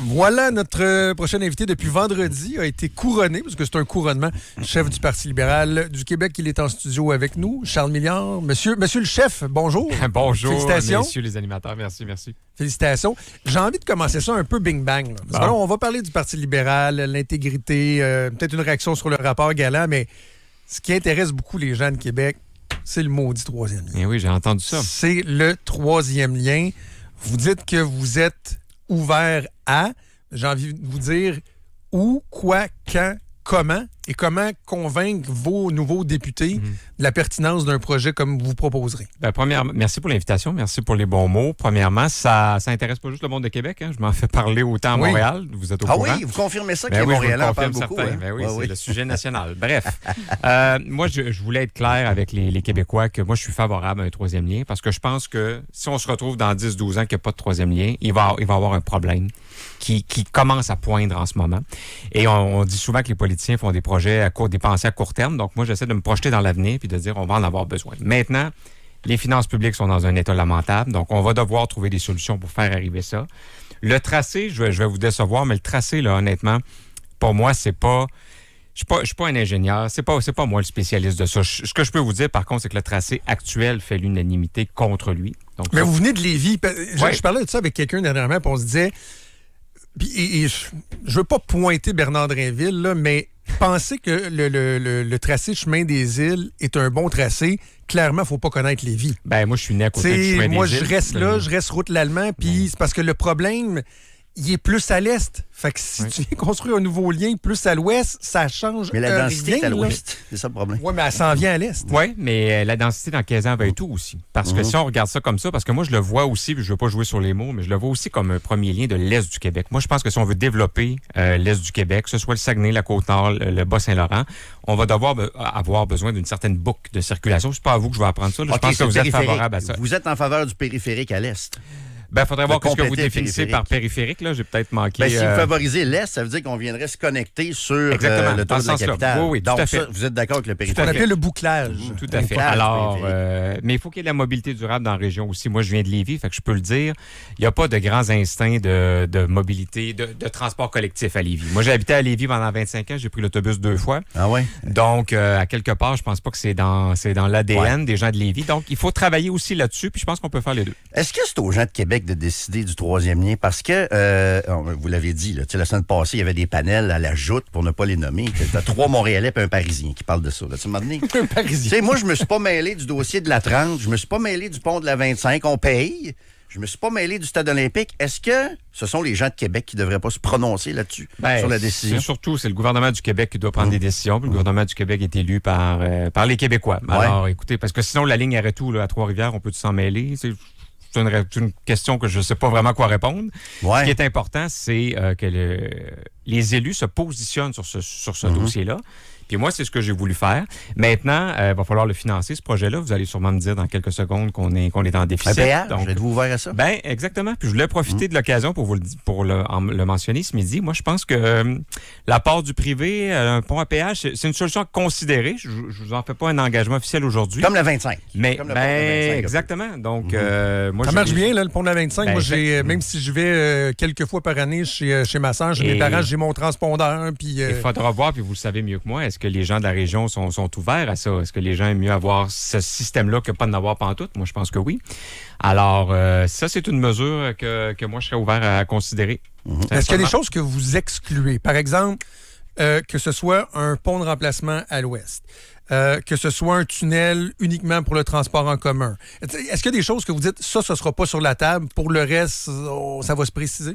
Voilà, notre prochain invité depuis vendredi a été couronné, parce que c'est un couronnement, chef du Parti libéral du Québec. Il est en studio avec nous. Charles Milliard. Monsieur le chef, bonjour. Bonjour, félicitations. messieurs les animateurs. Merci. Félicitations. J'ai envie de commencer ça un peu bing-bang. Parce que là, on va parler du Parti libéral, l'intégrité, peut-être une réaction sur le rapport Galland, mais ce qui intéresse beaucoup les gens de Québec, c'est le maudit troisième lien. Eh oui, j'ai entendu ça. C'est le troisième lien. Vous dites que vous êtes ouvert à, j'ai envie de vous dire, où, quoi, quand, comment, et comment convaincre vos nouveaux députés de la pertinence d'un projet comme vous proposerez. Ben, premièrement, merci pour l'invitation, merci pour les bons mots. Premièrement, ça intéresse pas juste le monde de Québec. Hein? Je m'en fais parler autant à Montréal. Vous êtes au courant. Ah oui, vous confirmez ça que ben les oui, Montréalais en parlent confirme beaucoup. certain. Hein? Ben oui, c'est le sujet national. Bref, moi, je voulais être clair avec les Québécois que moi, je suis favorable à un troisième lien parce que je pense que si on se retrouve dans 10-12 ans qu'il n'y a pas de troisième lien, il va y avoir un problème qui commence à poindre en ce moment. Et on dit souvent que les politiciens font des projets des pensées à court terme. Donc, moi, j'essaie de me projeter dans l'avenir puis de dire on va en avoir besoin. Maintenant, les finances publiques sont dans un état lamentable. Donc, on va devoir trouver des solutions pour faire arriver ça. Le tracé, je vais vous décevoir, mais le tracé, là, honnêtement, pour moi, c'est pas... Je suis pas un ingénieur. C'est pas moi le spécialiste de ça. Ce que je peux vous dire, par contre, c'est que le tracé actuel fait l'unanimité contre lui. Donc, mais vous venez de Lévis. Je parlais de ça avec quelqu'un dernièrement, puis on se disait... Et je veux pas pointer Bernard Drinville, là, mais penser que le tracé chemin des îles est un bon tracé, clairement, il ne faut pas connaître Lévis. Ben moi, je suis né à côté du chemin des îles. Moi, je reste là, je reste route l'Allemand, puis c'est parce que le problème, il est plus à l'est. Fait que si tu viens construire un nouveau lien plus à l'ouest, ça change. Mais la densité rien, est à l'ouest. C'est ça le problème. Oui, mais elle s'en vient à l'est. Oui, mais la densité dans 15 ans va être tout aussi. Parce que si on regarde ça comme ça, parce que moi, je le vois aussi, puis je ne veux pas jouer sur les mots, mais je le vois aussi comme un premier lien de l'est du Québec. Moi, je pense que si on veut développer l'est du Québec, que ce soit le Saguenay, la Côte-Nord, le Bas-Saint-Laurent, on va devoir avoir besoin d'une certaine boucle de circulation. C'est pas à vous que je vais apprendre ça. Là. Je pense que vous êtes favorable à ça. Vous êtes en faveur du périphérique à l'est. Ben, faudrait voir ce que vous définissez par périphérique. Là, j'ai peut-être manqué. Ben, si vous favorisez l'Est, ça veut dire qu'on viendrait se connecter sur le tour de la capitale. Oui, tout donc, à fait. Ça, vous êtes d'accord avec le périphérique? C'est ce qu'on appelle le bouclage. Tout à fait. Alors, mais il faut qu'il y ait de la mobilité durable dans la région aussi. Moi, je viens de Lévis, fait que je peux le dire. Il n'y a pas de grands instincts de mobilité, de transport collectif à Lévis. Moi, j'ai habité à Lévis pendant 25 ans. J'ai pris l'autobus 2 fois. Ah ouais? Donc, à quelque part, je pense pas que c'est dans l'ADN des gens de Lévis. Donc, il faut travailler aussi là-dessus, puis je pense qu'on peut faire les deux. Est-ce que c'est aux gens de Québec de décider du troisième lien? Parce que, vous l'avez dit, là, la semaine passée, il y avait des panels à la joute, pour ne pas les nommer. T'as 3 Montréalais et un Parisien qui parlent de ça. Tu m'as donné? Un Parisien. T'sais, moi, je me suis pas mêlé du dossier de la 30, je me suis pas mêlé du pont de la 25, on paye. Je me suis pas mêlé du stade olympique. Est-ce que ce sont les gens de Québec qui ne devraient pas se prononcer là-dessus, sur la décision? C'est le gouvernement du Québec qui doit prendre des décisions. Puis le gouvernement du Québec est élu par les Québécois. Alors, écoutez, parce que sinon, la ligne arrête tout là, à Trois-Rivières, on peut s'en mêler. C'est une question que je ne sais pas vraiment quoi répondre. Ouais. Ce qui est important, c'est que les élus se positionnent sur ce dossier-là. Puis moi, c'est ce que j'ai voulu faire. Maintenant, il va falloir le financer, ce projet-là. Vous allez sûrement me dire dans quelques secondes qu'on est en déficit. Un péage? Donc, êtes-vous ouvert à ça? Ben exactement. Puis je voulais profiter de l'occasion pour le mentionner ce midi. Moi, je pense que l'apport du privé, un pont à péage, c'est une solution à considérer. Je vous en fais pas un engagement officiel aujourd'hui. Comme la 25. Mais comme le pont de la 25, exactement. Donc, moi, ça marche bien, là, le pont de la 25. Ben, moi, même si je vais quelques fois par année chez ma soeur, chez mes parents, j'ai mon transpondeur. Puis, il faudra voir, puis vous le savez mieux que moi, est-ce que les gens de la région sont ouverts à ça? Est-ce que les gens aiment mieux avoir ce système-là que pas de n'avoir pantoute? Moi, je pense que oui. Alors, ça, c'est une mesure que moi, je serais ouvert à considérer. Est-ce qu'il y a des choses que vous excluez? Par exemple, que ce soit un pont de remplacement à l'ouest, que ce soit un tunnel uniquement pour le transport en commun. Est-ce qu'il y a des choses que vous dites, ça ne sera pas sur la table, pour le reste, ça va se préciser?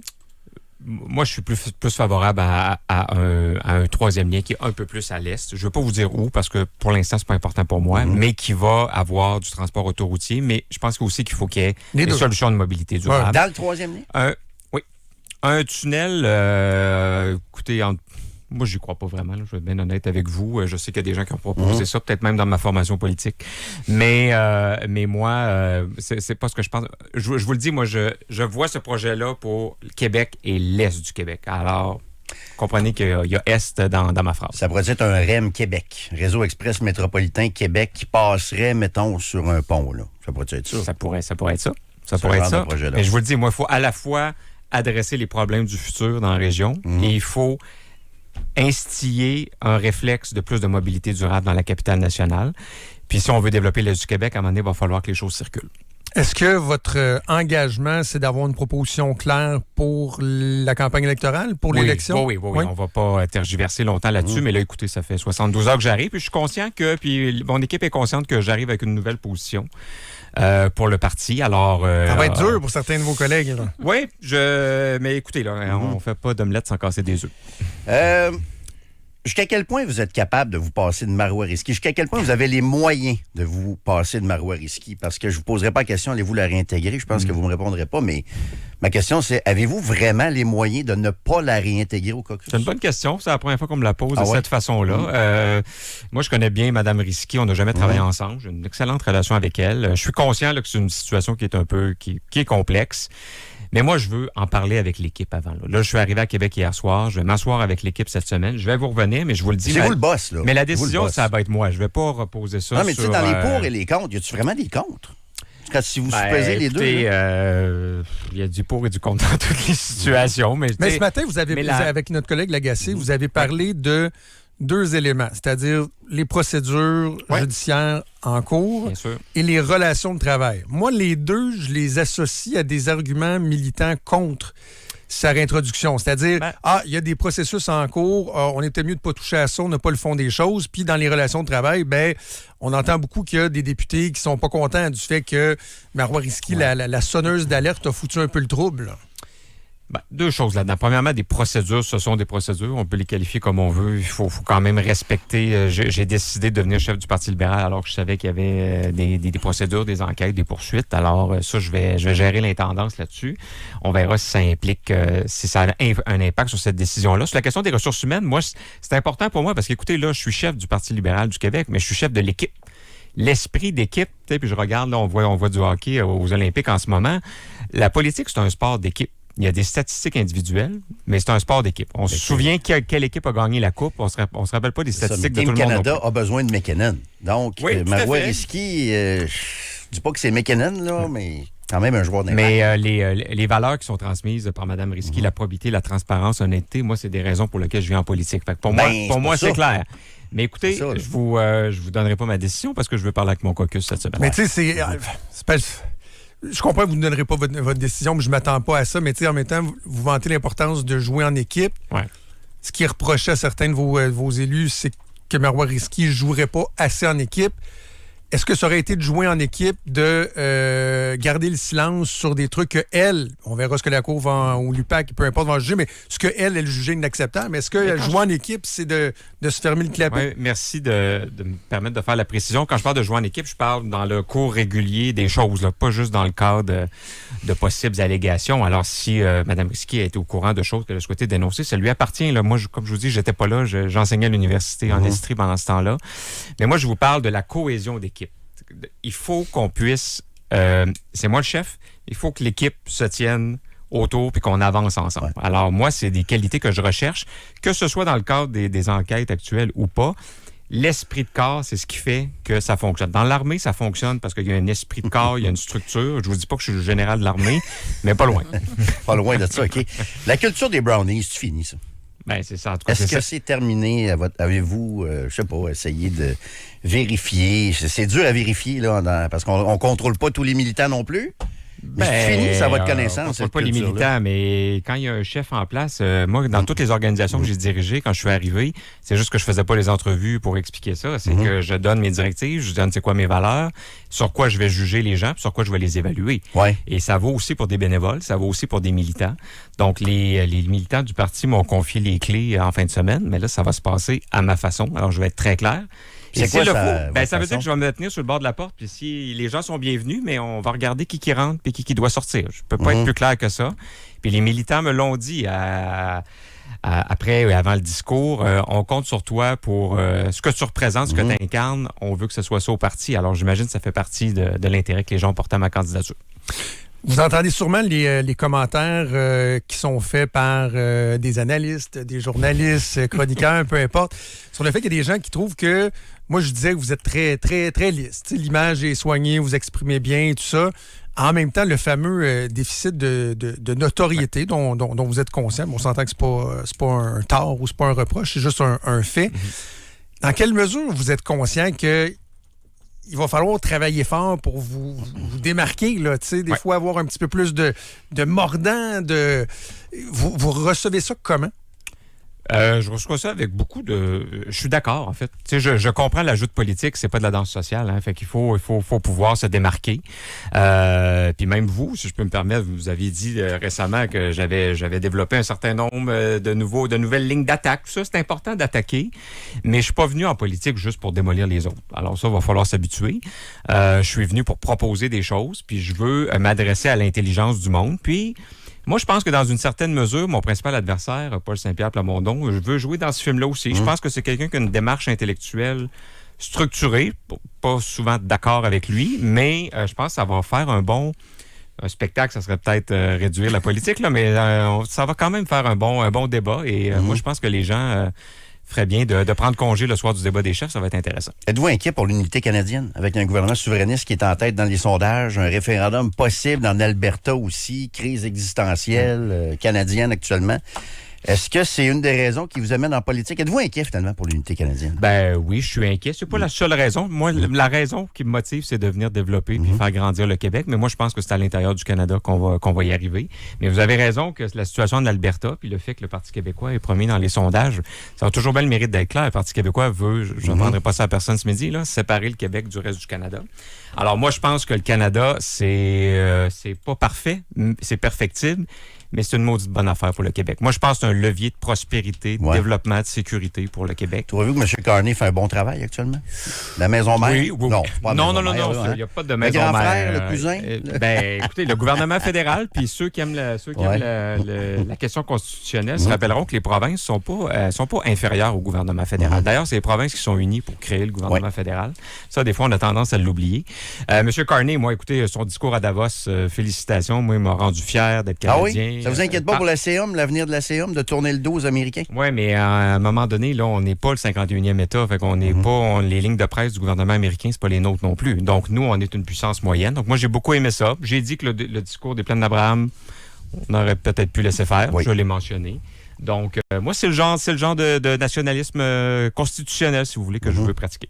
Moi, je suis plus favorable à un troisième lien qui est un peu plus à l'est. Je ne veux pas vous dire où, parce que pour l'instant, c'est pas important pour moi, mais qui va avoir du transport autoroutier. Mais je pense aussi qu'il faut qu'il y ait des solutions de mobilité durable. Dans le troisième lien? Oui. Un tunnel, écoutez, moi, j'y crois pas vraiment. Là, je vais être bien honnête avec vous. Je sais qu'il y a des gens qui ont proposé ça, peut-être même dans ma formation politique. Mais moi, c'est pas ce que je pense. Je vous le dis, moi, je vois ce projet-là pour le Québec et l'Est du Québec. Alors, comprenez qu'il y a Est dans ma phrase. Ça pourrait être un REM Québec, Réseau Express Métropolitain Québec, qui passerait, mettons, sur un pont. Là. Ça pourrait être ça. Ça pourrait être ça. Ça pourrait être ça. Mais je vous le dis, moi, il faut à la fois adresser les problèmes du futur dans la région et il faut instiller un réflexe de plus de mobilité durable dans la capitale nationale. Puis si on veut développer l'Est du Québec, à un moment donné, il va falloir que les choses circulent. Est-ce que votre engagement, c'est d'avoir une proposition claire pour la campagne électorale, pour l'élection? Oui. On ne va pas tergiverser longtemps là-dessus, mais là, écoutez, ça fait 72 heures que j'arrive, puis je suis conscient puis mon équipe est consciente que j'arrive avec une nouvelle position pour le parti. Alors, ça va être dur pour certains de vos collègues. Là. Oui, mais écoutez, là, on ne fait pas d'omelette sans casser des œufs. Jusqu'à quel point vous êtes capable de vous passer de Marois-Risky? Jusqu'à quel point vous avez les moyens de vous passer de Marois-Risky? Parce que je vous poserai pas la question, allez-vous la réintégrer? Je pense que vous me répondrez pas, mais ma question, c'est, avez-vous vraiment les moyens de ne pas la réintégrer au caucus? C'est une bonne question. C'est la première fois qu'on me la pose de cette façon-là. Moi, je connais bien Mme Risky. On n'a jamais travaillé ensemble. J'ai une excellente relation avec elle. Je suis conscient là, que c'est une situation qui est un peu qui est complexe. Mais moi, je veux en parler avec l'équipe avant. Là, je suis arrivé à Québec hier soir. Je vais m'asseoir avec l'équipe cette semaine. Je vais vous revenir, mais je vous le dis. C'est vous le boss, là. Mais la décision, ça va être moi. Je ne vais pas reposer ça sur... Non, mais tu sais, dans les pour et les contre, y a-tu vraiment des contre? Si vous pesez les deux. Il y a du pour et du contre dans toutes les situations. Mais ce matin, avec notre collègue Lagacé, vous avez parlé de 2 éléments, c'est-à-dire les procédures judiciaires en cours et les relations de travail. Moi, les deux, je les associe à des arguments militants contre sa réintroduction. C'est-à-dire, il y a des processus en cours, on était mieux de ne pas toucher à ça, on n'a pas le fond des choses. Puis dans les relations de travail, on entend beaucoup qu'il y a des députés qui sont pas contents du fait que Marois-Risky, la sonneuse d'alerte, a foutu un peu le trouble. Là. 2 choses là-dedans. Premièrement, des procédures, ce sont des procédures. On peut les qualifier comme on veut. Il faut quand même respecter. J'ai décidé de devenir chef du Parti libéral alors que je savais qu'il y avait des procédures, des enquêtes, des poursuites. Alors ça, je vais gérer l'intendance là-dessus. On verra si ça implique, si ça a un impact sur cette décision-là. Sur la question des ressources humaines, moi, c'est important pour moi parce qu'écoutez, là, je suis chef du Parti libéral du Québec, mais je suis chef de l'équipe. L'esprit d'équipe, puis je regarde, là, on voit du hockey aux Olympiques en ce moment. La politique, c'est un sport d'équipe. Il y a des statistiques individuelles, mais c'est un sport d'équipe. On se souvient quelle équipe a gagné la Coupe. On se rappelle pas des statistiques de tout le monde. Le Canada a besoin de McKinnon. Donc, Marois-Risky, je dis pas que c'est McKinnon, là, mais quand même un joueur d'impact. Mais les valeurs qui sont transmises par Mme Risky, la probité, la transparence, l'honnêteteté, moi, c'est des raisons pour lesquelles je viens en politique. Fait que pour moi, c'est clair. Mais écoutez, je vous donnerai pas ma décision parce que je veux parler avec mon caucus cette semaine. Mais tu sais, je comprends que vous ne donnerez pas votre décision, mais je ne m'attends pas à ça. Mais en même temps, vous vantez l'importance de jouer en équipe. Ouais. Ce qui est reproché à certains de vos élus, c'est que Marois-Risky ne jouerait pas assez en équipe. Est-ce que ça aurait été de jouer en équipe, de garder le silence sur des trucs que elle, on verra ce que la Cour ou l'UPAC, peu importe, va juger, mais ce qu'elle, elle jugeait inacceptable. Mais est-ce que jouer en équipe, c'est de se fermer le clapet? Oui, merci de me permettre de faire la précision. Quand je parle de jouer en équipe, je parle dans le cours régulier des choses, là, pas juste dans le cadre de possibles allégations. Alors, si Mme Risky a été au courant de choses qu'elle a souhaité dénoncer, ça lui appartient. Là. Moi, comme je vous dis, j'étais pas là, j'enseignais à l'université en Estrie pendant ce temps-là. Mais moi, je vous parle de la cohésion d'équipe. Il faut qu'on puisse... c'est moi le chef. Il faut que l'équipe se tienne autour puis qu'on avance ensemble. Ouais. Alors, moi, c'est des qualités que je recherche, que ce soit dans le cadre des enquêtes actuelles ou pas. L'esprit de corps, c'est ce qui fait que ça fonctionne. Dans l'armée, ça fonctionne parce qu'il y a un esprit de corps, il y a une structure. Je vous dis pas que je suis le général de l'armée, mais pas loin. Pas loin de ça, OK. La culture des brownies, c'est fini, ça? Bien, c'est ça. En tout cas, est-ce que c'est terminé? Avez-vous, je sais pas, essayé de vérifier? C'est dur à vérifier, là, parce qu'on ne contrôle pas tous les militants non plus. Mais c'est fini, ça va de connaissance. On ne pas les militants, mais quand il y a un chef en place, moi, dans toutes les organisations que j'ai dirigées, quand je suis arrivé, c'est juste que je faisais pas les entrevues pour expliquer ça. C'est que je donne mes directives, je donne c'est quoi mes valeurs, sur quoi je vais juger les gens, puis sur quoi je vais les évaluer. Ouais. Et ça vaut aussi pour des bénévoles, ça vaut aussi pour des militants. Donc, les militants du parti m'ont confié les clés en fin de semaine, mais là, ça va se passer à ma façon. Alors, je vais être très clair. C'est quoi ça? Ça veut dire que je vais me tenir sur le bord de la porte, puis si les gens sont bienvenus, mais on va regarder qui rentre et qui doit sortir. Je peux pas être plus clair que ça. Puis les militants me l'ont dit après et avant le discours, on compte sur toi pour ce que tu représentes, ce que tu incarnes. On veut que ce soit ça au parti. Alors j'imagine que ça fait partie de l'intérêt que les gens portent à ma candidature. Vous entendez sûrement les commentaires qui sont faits par des analystes, des journalistes, chroniqueurs, peu importe, sur le fait qu'il y a des gens qui trouvent que, moi je disais que vous êtes très, très, très lisse. L'image est soignée, vous exprimez bien et tout ça. En même temps, le fameux déficit de notoriété dont vous êtes conscient, on s'entend que c'est pas un tort ou c'est pas un reproche, c'est juste un fait. Dans quelle mesure vous êtes conscient que il va falloir travailler fort pour vous démarquer, là, tu sais, des fois avoir un petit peu plus de mordant, vous recevez ça comment? Je reçois ça avec beaucoup de... Je suis d'accord, en fait. Tu sais, je comprends l'ajout de politique, c'est pas de la danse sociale, hein. Fait qu'il faut pouvoir se démarquer. Puis même vous, si je peux me permettre, vous aviez dit récemment que j'avais développé un certain nombre de nouvelles lignes d'attaque. Ça, c'est important d'attaquer, mais je suis pas venu en politique juste pour démolir les autres. Alors ça, il va falloir s'habituer. Je suis venu pour proposer des choses, puis je veux m'adresser à l'intelligence du monde, puis... Moi, je pense que dans une certaine mesure, mon principal adversaire, Paul Saint-Pierre Plamondon, je veux jouer dans ce film-là aussi. Je pense que c'est quelqu'un qui a une démarche intellectuelle structurée, pas souvent d'accord avec lui, mais je pense que ça va faire un spectacle, ça serait peut-être réduire la politique, là, mais ça va quand même faire un bon débat. Et moi, je pense que les gens... ferait bien de prendre congé le soir du débat des chefs, ça va être intéressant. Êtes-vous inquiet pour l'unité canadienne, avec un gouvernement souverainiste qui est en tête dans les sondages, un référendum possible en Alberta aussi, crise existentielle canadienne actuellement? Est-ce que c'est une des raisons qui vous amène en politique? Êtes-vous inquiet, finalement, pour l'unité canadienne? Ben oui, je suis inquiet. C'est pas la seule raison. Moi, la raison qui me motive, c'est de venir développer puis faire grandir le Québec. Mais moi, je pense que c'est à l'intérieur du Canada qu'on va y arriver. Mais vous avez raison que la situation en Alberta, puis le fait que le Parti québécois est premier dans les sondages, ça a toujours bien le mérite d'être clair. Le Parti québécois veut, je ne vendrai pas ça à personne ce midi, là, séparer le Québec du reste du Canada. Alors moi, je pense que le Canada, c'est pas parfait, c'est perfectible, mais c'est une maudite bonne affaire pour le Québec. Moi, je pense que c'est un levier de prospérité, de développement, de sécurité pour le Québec. Trouvez-vous que M. Carney fait un bon travail actuellement? La maison mère? Oui. Non, pas non, hein? il n'y a pas de maison mère. Le grand mère. frère, le cousin? Écoutez, le gouvernement fédéral, puis ceux qui aiment la question constitutionnelle se rappelleront que les provinces sont pas inférieures au gouvernement fédéral. D'ailleurs, c'est les provinces qui sont unies pour créer le gouvernement fédéral. Ça, des fois, on a tendance à l'oublier. M. Carney, moi, écoutez, son discours à Davos, félicitations. Moi, il m'a rendu fier d'être Canadien. Ah oui? Ça vous inquiète pas pour la CEUM, l'avenir de la CEUM, de tourner le dos aux Américains? Oui, mais à un moment donné, là, on n'est pas le 51e État. Fait qu'on n'est pas... les lignes de presse du gouvernement américain, c'est pas les nôtres non plus. Donc, nous, on est une puissance moyenne. Donc, moi, j'ai beaucoup aimé ça. J'ai dit que le discours des plaines d'Abraham, on aurait peut-être pu laisser faire. Oui. Je l'ai mentionné. Donc, moi, c'est le genre de nationalisme constitutionnel, si vous voulez, que je veux pratiquer.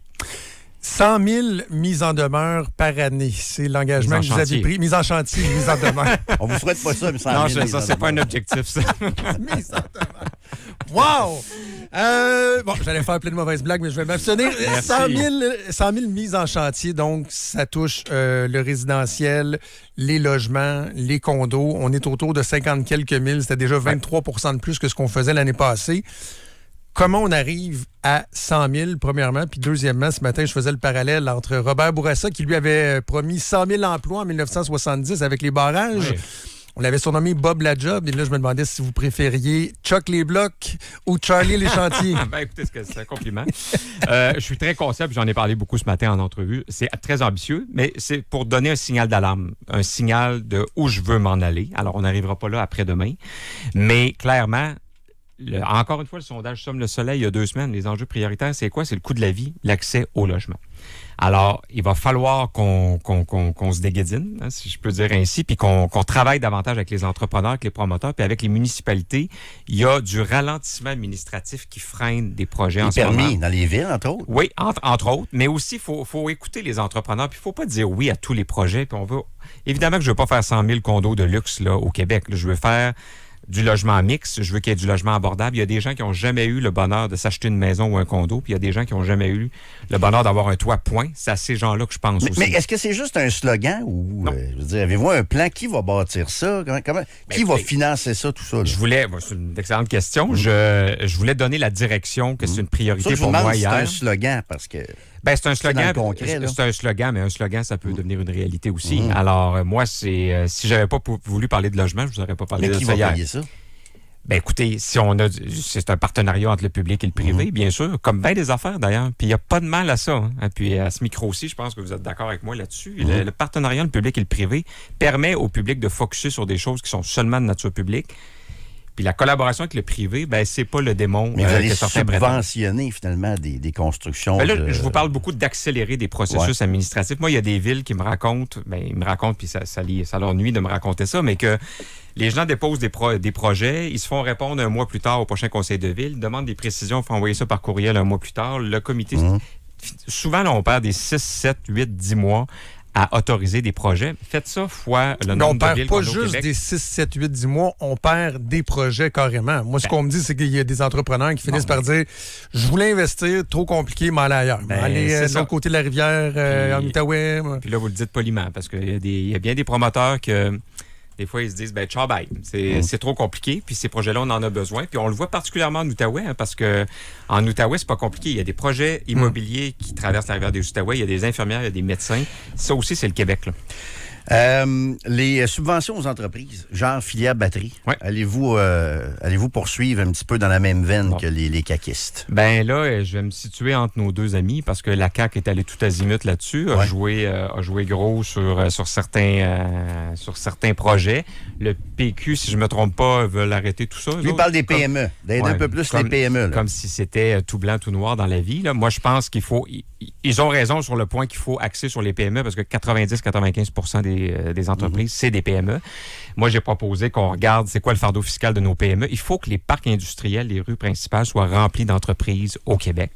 100 000 mises en demeure par année. C'est l'engagement que vous avez pris. Mise en chantier, mise en demeure. On vous souhaite pas ça, mais 100 000 Non, ça, c'est pas un objectif, ça. Mise en demeure. Wow! Bon, j'allais faire plein de mauvaises blagues, mais je vais m'abstenir. 100 000 mises en chantier, donc ça touche le résidentiel, les logements, les condos. On est autour de 50 quelques mille. C'était déjà 23 % de plus que ce qu'on faisait l'année passée. Comment on arrive à 100 000, premièrement, puis deuxièmement, ce matin, je faisais le parallèle entre Robert Bourassa, qui lui avait promis 100 000 emplois en 1970 avec les barrages. Oui. On l'avait surnommé Bob la Job, et là, je me demandais si vous préfériez Chuck les blocs ou Charlie les chantiers. Ben, écoutez, c'est un compliment. Je suis très conscient, puis j'en ai parlé beaucoup ce matin en entrevue. C'est très ambitieux, mais c'est pour donner un signal d'alarme, un signal de où je veux m'en aller. Alors, on n'arrivera pas là après-demain, mais clairement, encore une fois, le sondage Somme le Soleil, il y a 2 semaines, les enjeux prioritaires, c'est quoi? C'est le coût de la vie, l'accès au logement. Alors, il va falloir qu'on se déguédine, hein, si je peux dire ainsi, puis qu'on travaille davantage avec les entrepreneurs, avec les promoteurs, puis avec les municipalités. Il y a du ralentissement administratif qui freine des projets en ce moment. Permis dans les villes, entre autres. Oui, entre autres, mais aussi, il faut écouter les entrepreneurs, puis il ne faut pas dire oui à tous les projets. Puis évidemment que je ne veux pas faire 100 000 condos de luxe là, au Québec. Là, je veux faire du logement mixte, je veux qu'il y ait du logement abordable. Il y a des gens qui n'ont jamais eu le bonheur de s'acheter une maison ou un condo, puis il y a des gens qui n'ont jamais eu le bonheur d'avoir un toit point. C'est à ces gens-là que je pense aussi. Mais est-ce que c'est juste un slogan ou je veux dire, avez-vous un plan? Qui va bâtir ça? Qui va financer ça, tout ça? Là? C'est une excellente question. Je voulais donner la direction que c'est une priorité pour moi hier. C'est un slogan parce que... Ben, c'est un slogan. C'est un slogan, mais un slogan, ça peut devenir une réalité aussi. Alors, moi, si j'avais pas voulu parler de logement, je vous aurais pas parlé de ça hier. Mais qui va payer ça? Ben, écoutez, c'est un partenariat entre le public et le privé, bien sûr, comme bien des affaires d'ailleurs. Puis il n'y a pas de mal à ça. Hein. Puis à ce micro-ci, je pense que vous êtes d'accord avec moi là-dessus. Le partenariat entre le public et le privé permet au public de focusser sur des choses qui sont seulement de nature publique. Puis la collaboration avec le privé, ben c'est pas le démon Mais vous allez que certains prétendent. subventionner finalement des constructions. Ben là, je vous parle beaucoup d'accélérer des processus administratifs. Moi, il y a des villes qui me racontent, puis ça leur nuit de me raconter ça, mais que les gens déposent des projets, ils se font répondre un mois plus tard au prochain conseil de ville, demandent des précisions, il faut envoyer ça par courriel un mois plus tard. Le comité, souvent, là, on perd des 6, 7, 8, 10 mois à autoriser des projets. Faites ça fois le nombre de villes qu'on a au Québec. On perd pas juste des 6, 7, 8, 10 mois, on perd des projets carrément. Moi, ce qu'on me dit, c'est qu'il y a des entrepreneurs qui finissent par dire « Je voulais investir, trop compliqué, m'aller ailleurs. Aller de l'autre côté de la rivière, en Outaouais. » Puis là, vous le dites poliment, parce qu'il y a bien des promoteurs que... Des fois, ils se disent, ciao, bye. C'est trop compliqué. Puis ces projets-là, on en a besoin. Puis on le voit particulièrement en Outaouais, parce que en Outaouais, c'est pas compliqué. Il y a des projets immobiliers qui traversent la rivière des Outaouais. Il y a des infirmières, il y a des médecins. Ça aussi, c'est le Québec, là. Les subventions aux entreprises, genre filière batterie, Ouais. allez-vous poursuivre un petit peu dans la même veine que les caquistes? Ben là, je vais me situer entre nos deux amis parce que la CAQ est allée tout azimut là-dessus, a joué gros sur certains projets. Le PQ, si je me trompe pas, veulent arrêter tout ça. Lui parle des PME, d'aider un peu plus les PME. Là. Comme si c'était tout blanc, tout noir dans la vie. Là. Moi, je pense qu'il faut... Ils ont raison sur le point qu'il faut axer sur les PME parce que 90-95% des entreprises, c'est des PME. Moi, j'ai proposé qu'on regarde c'est quoi le fardeau fiscal de nos PME. Il faut que les parcs industriels, les rues principales soient remplis d'entreprises au Québec.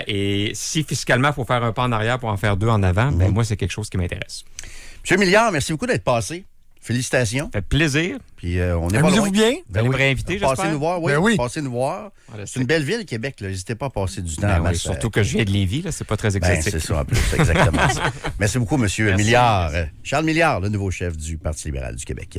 Et si fiscalement, il faut faire un pas en arrière pour en faire deux en avant, ben moi, c'est quelque chose qui m'intéresse. Monsieur Milliard, merci beaucoup d'être passé. Félicitations. Ça fait plaisir. Puis on est Amusez-vous bien. Vous allez me réinviter, j'espère. Passez nous voir, Passez nous voir. C'est une belle ville, Québec. N'hésitez pas à passer du temps. Oui, surtout que je viens de Lévis, là, c'est pas très exotique. C'est ça, en plus, exactement ça. Merci beaucoup, monsieur Milliard. Charles Milliard, le nouveau chef du Parti libéral du Québec.